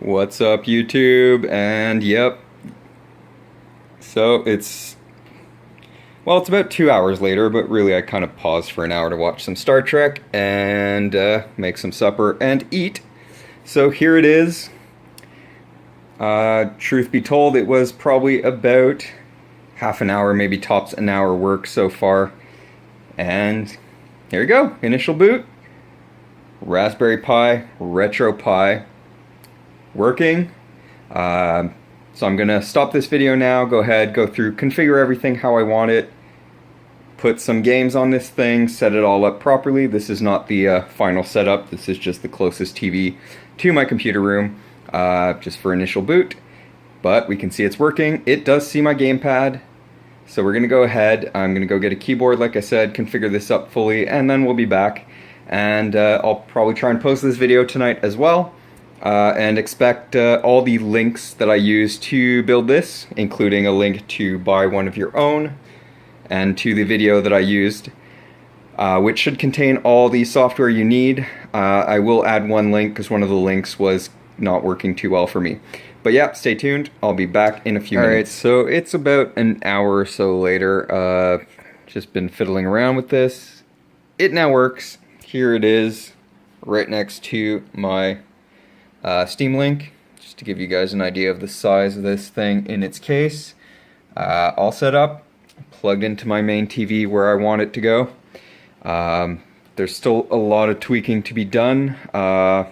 What's up, YouTube? And yep, so it's about 2 hours later, but really I kind of paused for an hour to watch some Star Trek and make some supper and eat. So here it is. Truth be told, it was probably about half an hour, maybe tops an hour work so far. And here you go, initial boot. Raspberry Pi, Retropie, working. So I'm gonna stop this video now, go ahead, go through, configure everything how I want it, put some games on this thing, set it all up properly. This is not the final setup, this is just the closest TV to my computer room, just for initial boot. But we can see it's working. It does see my gamepad. So we're gonna go ahead, I'm gonna go get a keyboard, like I said, configure this up fully, and then we'll be back. And I'll probably try and post this video tonight as well. And expect all the links that I used to build this, including a link to buy one of your own, and to the video that I used, which should contain all the software you need. I will add one link because one of the links was not working too well for me. But yeah, stay tuned. I'll be back in a few minutes. Alright, so it's about an hour or so later. Just been fiddling around with this. It now works. Here it is, right next to my Steam Link, just to give you guys an idea of the size of this thing in its case. All set up, plugged into my main TV where I want it to go. There's still a lot of tweaking to be done,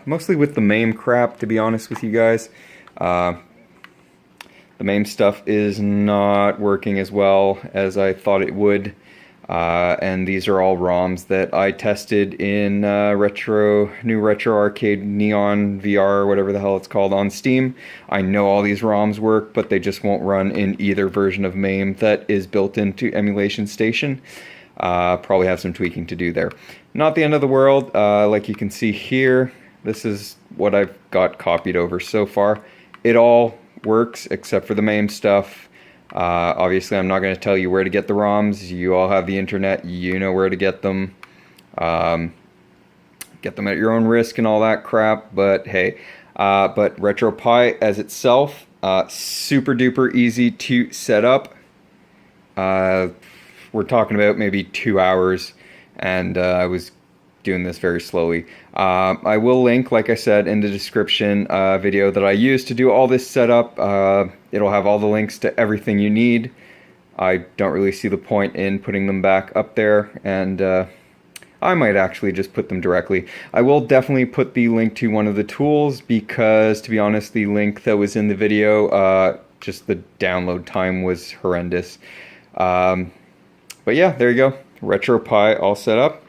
mostly with the MAME crap, to be honest with you guys. The MAME stuff is not working as well as I thought it would. And these are all ROMs that I tested in new Retro Arcade Neon VR, whatever the hell it's called, on Steam. I know all these ROMs work, but they just won't run in either version of MAME that is built into Emulation Station. Probably have some tweaking to do there. Not the end of the world. Like you can see here, this is what I've got copied over so far. It all works except for the MAME stuff. Obviously, I'm not going to tell you where to get the ROMs. You all have the internet. You know where to get them. Get them at your own risk and all that crap. But hey, but RetroPie as itself, super duper easy to set up. We're talking about maybe 2 hours, and I was doing this very slowly. I will link, like I said, in the description, a video that I used to do all this setup. It'll have all the links to everything you need. I don't really see the point in putting them back up there, and I might actually just put them directly. I will definitely put the link to one of the tools because, to be honest, the link that was in the video, just the download time was horrendous. But yeah, there you go. RetroPie all set up.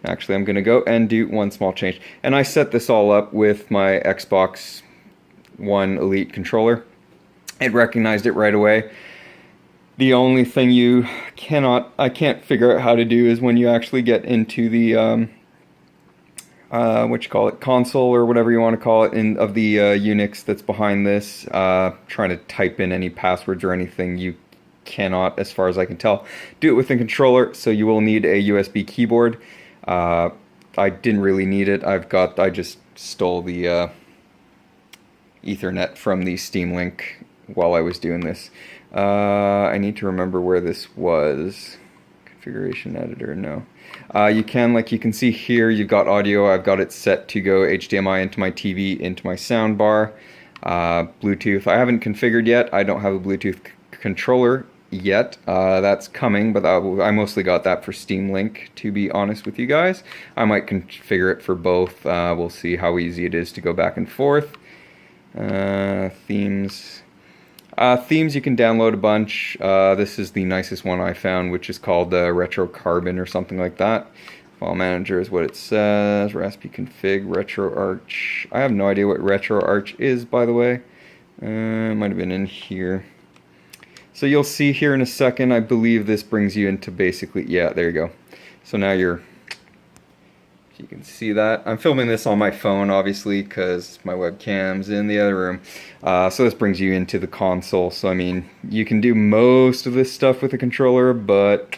Actually, I'm going to go and do one small change. And I set this all up with my Xbox One Elite controller. It recognized it right away. The only thing I can't figure out how to do is when you actually get into the, console or whatever you want to call it, of the Unix that's behind this, trying to type in any passwords or anything, you cannot, as far as I can tell, do it with the controller, so you will need a USB keyboard. I didn't really need it. I just stole the Ethernet from the Steam Link while I was doing this. I need to remember where this was. Configuration editor, no. You can, like you can see here, you've got audio. I've got it set to go HDMI into my TV, into my sound bar. Bluetooth, I haven't configured yet. I don't have a Bluetooth controller yet. That's coming, but I mostly got that for Steam Link, to be honest with you guys. I might configure it for both. We'll see how easy it is to go back and forth. Themes. Themes, you can download a bunch. This is the nicest one I found, which is called Retro Carbon or something like that. File Manager is what it says. Raspi config, RetroArch. I have no idea what RetroArch is, by the way. It might have been in here. So you'll see here in a second, I believe this brings you into basically, yeah, there you go. So now you can see that. I'm filming this on my phone, obviously, because my webcam's in the other room. So this brings you into the console. So, I mean, you can do most of this stuff with a controller, but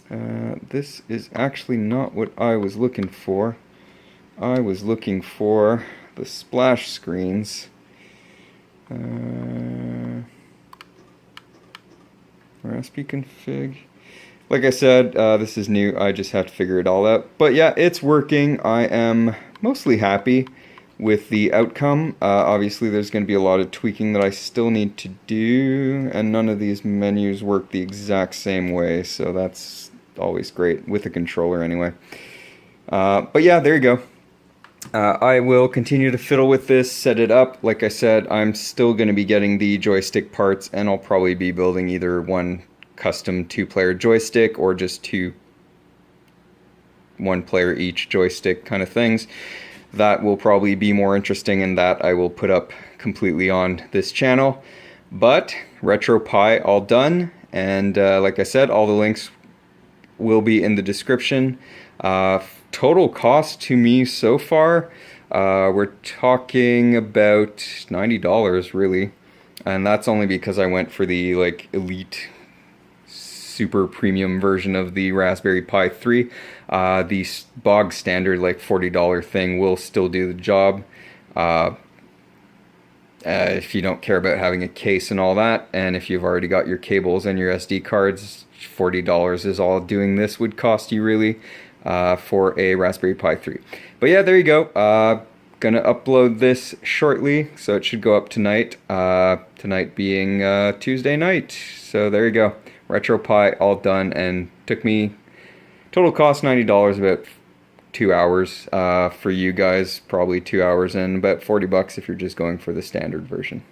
this is actually not what I was looking for. I was looking for the splash screens. Recipe config. Like I said, this is new. I just have to figure it all out. But yeah, it's working. I am mostly happy with the outcome. Obviously, there's going to be a lot of tweaking that I still need to do, and none of these menus work the exact same way, so that's always great with a controller anyway. But yeah, there you go. I will continue to fiddle with this, set it up. Like I said, I'm still going to be getting the joystick parts, and I'll probably be building either one custom 2-player joystick or just 2 1-player each joystick kind of things. That will probably be more interesting, and that I will put up completely on this channel. But Retropie all done, and like I said, all the links will be in the description. Total cost to me so far, we're talking about $90 really, and that's only because I went for the like elite super premium version of the Raspberry Pi 3. The bog standard like $40 thing will still do the job. If you don't care about having a case and all that, and if you've already got your cables and your SD cards, $40 is all doing this would cost you really for a Raspberry Pi 3. But yeah, there you go. Gonna upload this shortly, so it should go up tonight. Tonight being Tuesday night. So there you go. Retropie all done, and took me total cost $90, about 2 hours. For you guys, probably 2 hours, and about $40 if you're just going for the standard version.